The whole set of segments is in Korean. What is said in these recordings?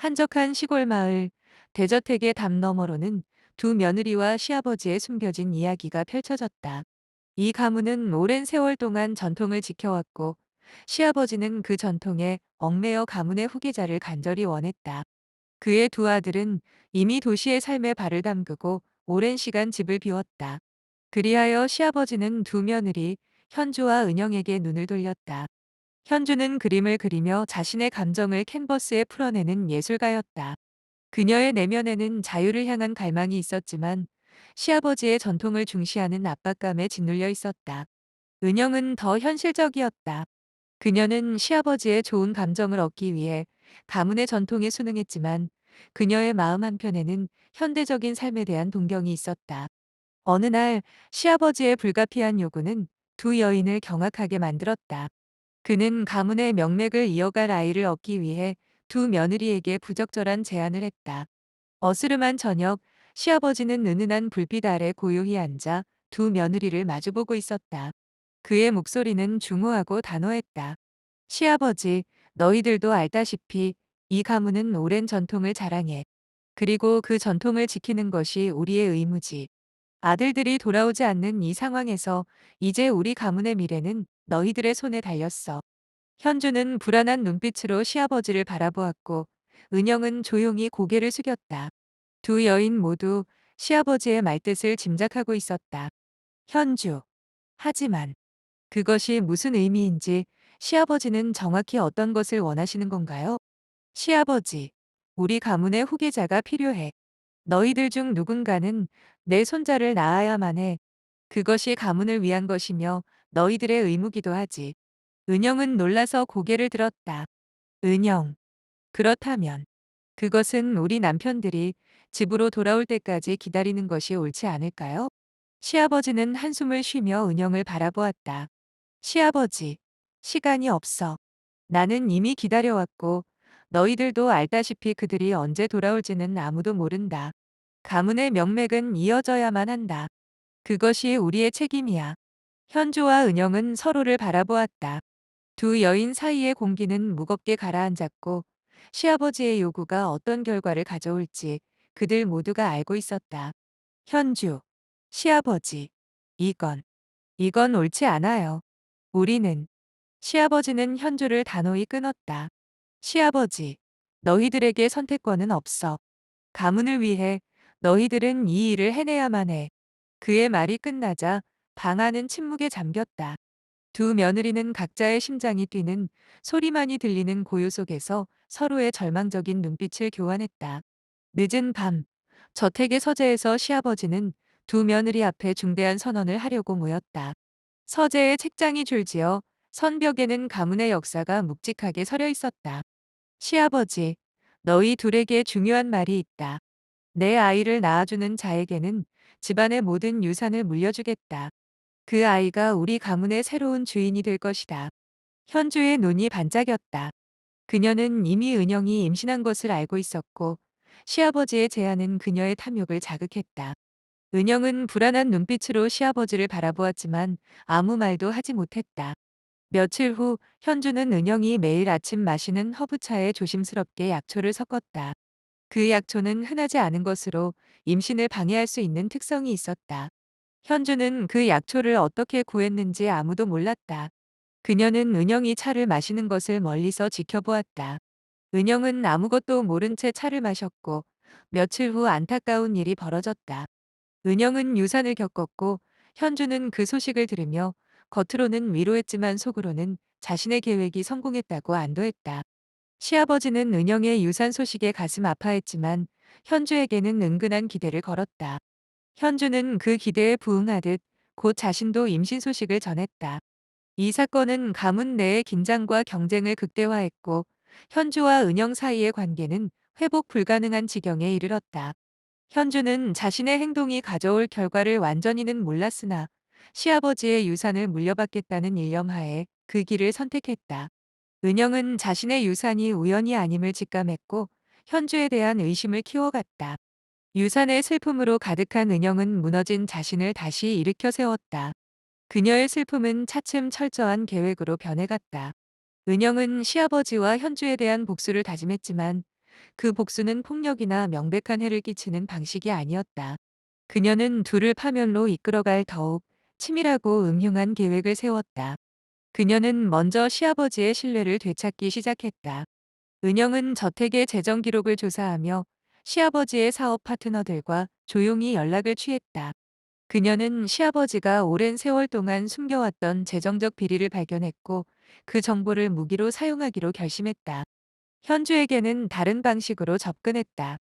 한적한 시골 마을, 대저택의 담 너머로는 두 며느리와 시아버지의 숨겨진 이야기가 펼쳐졌다. 이 가문은 오랜 세월 동안 전통을 지켜왔고, 시아버지는 그 전통에 얽매여 가문의 후계자를 간절히 원했다. 그의 두 아들은 이미 도시의 삶에 발을 담그고 오랜 시간 집을 비웠다. 그리하여 시아버지는 두 며느리, 현주와 은영에게 눈을 돌렸다. 현주는 그림을 그리며 자신의 감정을 캔버스에 풀어내는 예술가였다. 그녀의 내면에는 자유를 향한 갈망이 있었지만 시아버지의 전통을 중시하는 압박감에 짓눌려 있었다. 은영은 더 현실적이었다. 그녀는 시아버지의 좋은 감정을 얻기 위해 가문의 전통에 순응했지만 그녀의 마음 한편에는 현대적인 삶에 대한 동경이 있었다. 어느 날 시아버지의 불가피한 요구는 두 여인을 경악하게 만들었다. 그는 가문의 명맥을 이어갈 아이를 얻기 위해 두 며느리에게 부적절한 제안을 했다. 어스름한 저녁, 시아버지는 은은한 불빛 아래 고요히 앉아 두 며느리를 마주보고 있었다. 그의 목소리는 중후하고 단호했다. 시아버지, 너희들도 알다시피 이 가문은 오랜 전통을 자랑해. 그리고 그 전통을 지키는 것이 우리의 의무지. 아들들이 돌아오지 않는 이 상황에서 이제 우리 가문의 미래는 너희들의 손에 달렸어. 현주는 불안한 눈빛으로 시아버지를 바라보았고 은영은 조용히 고개를 숙였다. 두 여인 모두 시아버지의 말뜻을 짐작하고 있었다. 현주. 하지만 그것이 무슨 의미인지 시아버지는 정확히 어떤 것을 원하시는 건가요? 시아버지. 우리 가문의 후계자가 필요해. 너희들 중 누군가는 내 손자를 낳아야만 해. 그것이 가문을 위한 것이며 너희들의 의무기도 하지. 은영은 놀라서 고개를 들었다. 은영. 그렇다면 그것은 우리 남편들이 집으로 돌아올 때까지 기다리는 것이 옳지 않을까요? 시아버지는 한숨을 쉬며 은영을 바라보았다. 시아버지, 시간이 없어. 나는 이미 기다려왔고 너희들도 알다시피 그들이 언제 돌아올지는 아무도 모른다. 가문의 명맥은 이어져야만 한다. 그것이 우리의 책임이야. 현주와 은영은 서로를 바라보았다. 두 여인 사이의 공기는 무겁게 가라앉았고 시아버지의 요구가 어떤 결과를 가져올지 그들 모두가 알고 있었다. 현주, 시아버지, 이건, 이건 옳지 않아요. 우리는, 시아버지는 현주를 단호히 끊었다. 시아버지, 너희들에게 선택권은 없어. 가문을 위해 너희들은 이 일을 해내야만 해. 그의 말이 끝나자 방 안은 침묵에 잠겼다. 두 며느리는 각자의 심장이 뛰는 소리만이 들리는 고요 속에서 서로의 절망적인 눈빛을 교환했다. 늦은 밤, 저택의 서재에서 시아버지는 두 며느리 앞에 중대한 선언을 하려고 모였다. 서재에 책장이 줄지어 선벽에는 가문의 역사가 묵직하게 서려 있었다. 시아버지, 너희 둘에게 중요한 말이 있다. 내 아이를 낳아주는 자에게는 집안의 모든 유산을 물려주겠다. 그 아이가 우리 가문의 새로운 주인이 될 것이다. 현주의 눈이 반짝였다. 그녀는 이미 은영이 임신한 것을 알고 있었고 시아버지의 제안은 그녀의 탐욕을 자극했다. 은영은 불안한 눈빛으로 시아버지를 바라보았지만 아무 말도 하지 못했다. 며칠 후 현주는 은영이 매일 아침 마시는 허브차에 조심스럽게 약초를 섞었다. 그 약초는 흔하지 않은 것으로 임신을 방해할 수 있는 특성이 있었다. 현주는 그 약초를 어떻게 구했는지 아무도 몰랐다. 그녀는 은영이 차를 마시는 것을 멀리서 지켜보았다. 은영은 아무것도 모른 채 차를 마셨고 며칠 후 안타까운 일이 벌어졌다. 은영은 유산을 겪었고 현주는 그 소식을 들으며 겉으로는 위로했지만 속으로는 자신의 계획이 성공했다고 안도했다. 시아버지는 은영의 유산 소식에 가슴 아파했지만 현주에게는 은근한 기대를 걸었다. 현주는 그 기대에 부응하듯 곧 자신도 임신 소식을 전했다. 이 사건은 가문 내의 긴장과 경쟁을 극대화했고 현주와 은영 사이의 관계는 회복 불가능한 지경에 이르렀다. 현주는 자신의 행동이 가져올 결과를 완전히는 몰랐으나 시아버지의 유산을 물려받겠다는 일념하에 그 길을 선택했다. 은영은 자신의 유산이 우연이 아님을 직감했고 현주에 대한 의심을 키워갔다. 유산의 슬픔으로 가득한 은영은 무너진 자신을 다시 일으켜 세웠다. 그녀의 슬픔은 차츰 철저한 계획으로 변해갔다. 은영은 시아버지와 현주에 대한 복수를 다짐했지만 그 복수는 폭력이나 명백한 해를 끼치는 방식이 아니었다. 그녀는 둘을 파멸로 이끌어갈 더욱 치밀하고 음흉한 계획을 세웠다. 그녀는 먼저 시아버지의 신뢰를 되찾기 시작했다. 은영은 저택의 재정 기록을 조사하며 시아버지의 사업 파트너들과 조용히 연락을 취했다. 그녀는 시아버지가 오랜 세월 동안 숨겨왔던 재정적 비리를 발견했고 그 정보를 무기로 사용하기로 결심했다. 현주에게는 다른 방식으로 접근했다.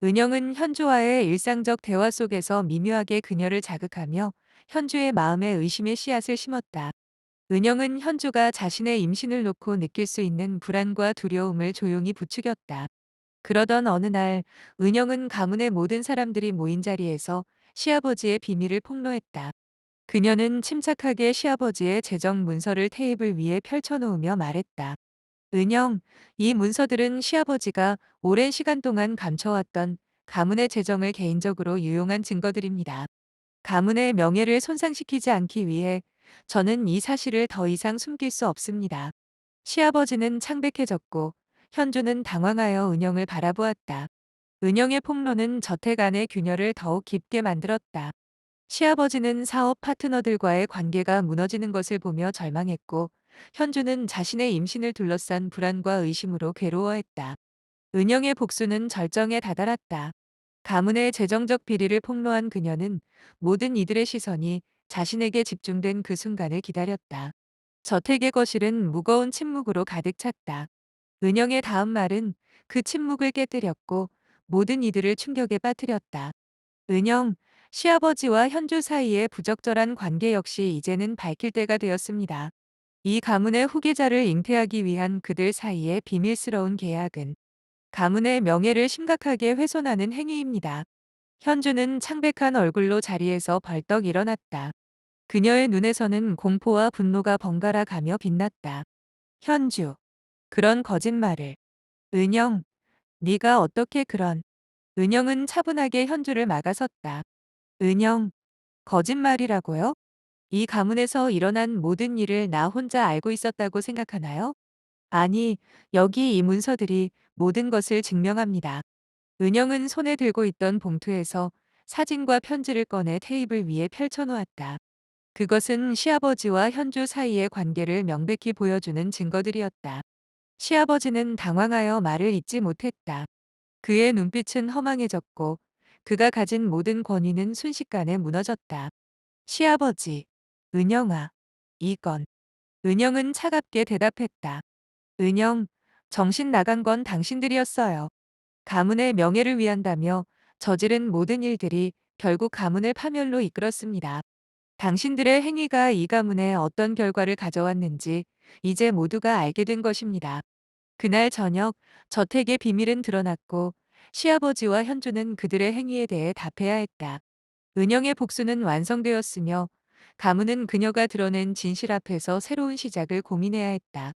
은영은 현주와의 일상적 대화 속에서 미묘하게 그녀를 자극하며 현주의 마음에 의심의 씨앗을 심었다. 은영은 현주가 자신의 임신을 놓고 느낄 수 있는 불안과 두려움을 조용히 부추겼다. 그러던 어느 날, 은영은 가문의 모든 사람들이 모인 자리에서 시아버지의 비밀을 폭로했다. 그녀는 침착하게 시아버지의 재정 문서를 테이블 위에 펼쳐놓으며 말했다. 은영, 이 문서들은 시아버지가 오랜 시간 동안 감춰왔던 가문의 재정을 개인적으로 유용한 증거들입니다. 가문의 명예를 손상시키지 않기 위해 저는 이 사실을 더 이상 숨길 수 없습니다. 시아버지는 창백해졌고 현주는 당황하여 은영을 바라보았다. 은영의 폭로는 저택 안의 균열을 더욱 깊게 만들었다. 시아버지는 사업 파트너들과의 관계가 무너지는 것을 보며 절망했고 현주는 자신의 임신을 둘러싼 불안과 의심으로 괴로워했다. 은영의 복수는 절정에 다다랐다. 가문의 재정적 비리를 폭로한 그녀는 모든 이들의 시선이 자신에게 집중된 그 순간을 기다렸다. 저택의 거실은 무거운 침묵으로 가득 찼다. 은영의 다음 말은 그 침묵을 깨뜨렸고 모든 이들을 충격에 빠뜨렸다. 은영, 시아버지와 현주 사이의 부적절한 관계 역시 이제는 밝힐 때가 되었습니다. 이 가문의 후계자를 잉태하기 위한 그들 사이의 비밀스러운 계약은 가문의 명예를 심각하게 훼손하는 행위입니다. 현주는 창백한 얼굴로 자리에서 벌떡 일어났다. 그녀의 눈에서는 공포와 분노가 번갈아 가며 빛났다. 현주, 그런 거짓말을. 은영, 네가 어떻게 그런. 은영은 차분하게 현주를 막아섰다. 은영, 거짓말이라고요? 이 가문에서 일어난 모든 일을 나 혼자 알고 있었다고 생각하나요? 아니, 여기 이 문서들이 모든 것을 증명합니다. 은영은 손에 들고 있던 봉투에서 사진과 편지를 꺼내 테이블 위에 펼쳐놓았다. 그것은 시아버지와 현주 사이의 관계를 명백히 보여주는 증거들이었다. 시아버지는 당황하여 말을 잇지 못했다. 그의 눈빛은 허망해졌고 그가 가진 모든 권위는 순식간에 무너졌다. 시아버지, 은영아, 이건. 은영은 차갑게 대답했다. 은영, 정신 나간 건 당신들이었어요. 가문의 명예를 위한다며 저지른 모든 일들이 결국 가문을 파멸로 이끌었습니다. 당신들의 행위가 이 가문에 어떤 결과를 가져왔는지 이제 모두가 알게 된 것입니다. 그날 저녁 저택의 비밀은 드러났고 시아버지와 현주는 그들의 행위에 대해 답해야 했다. 은영의 복수는 완성되었으며 가문은 그녀가 드러낸 진실 앞에서 새로운 시작을 고민해야 했다.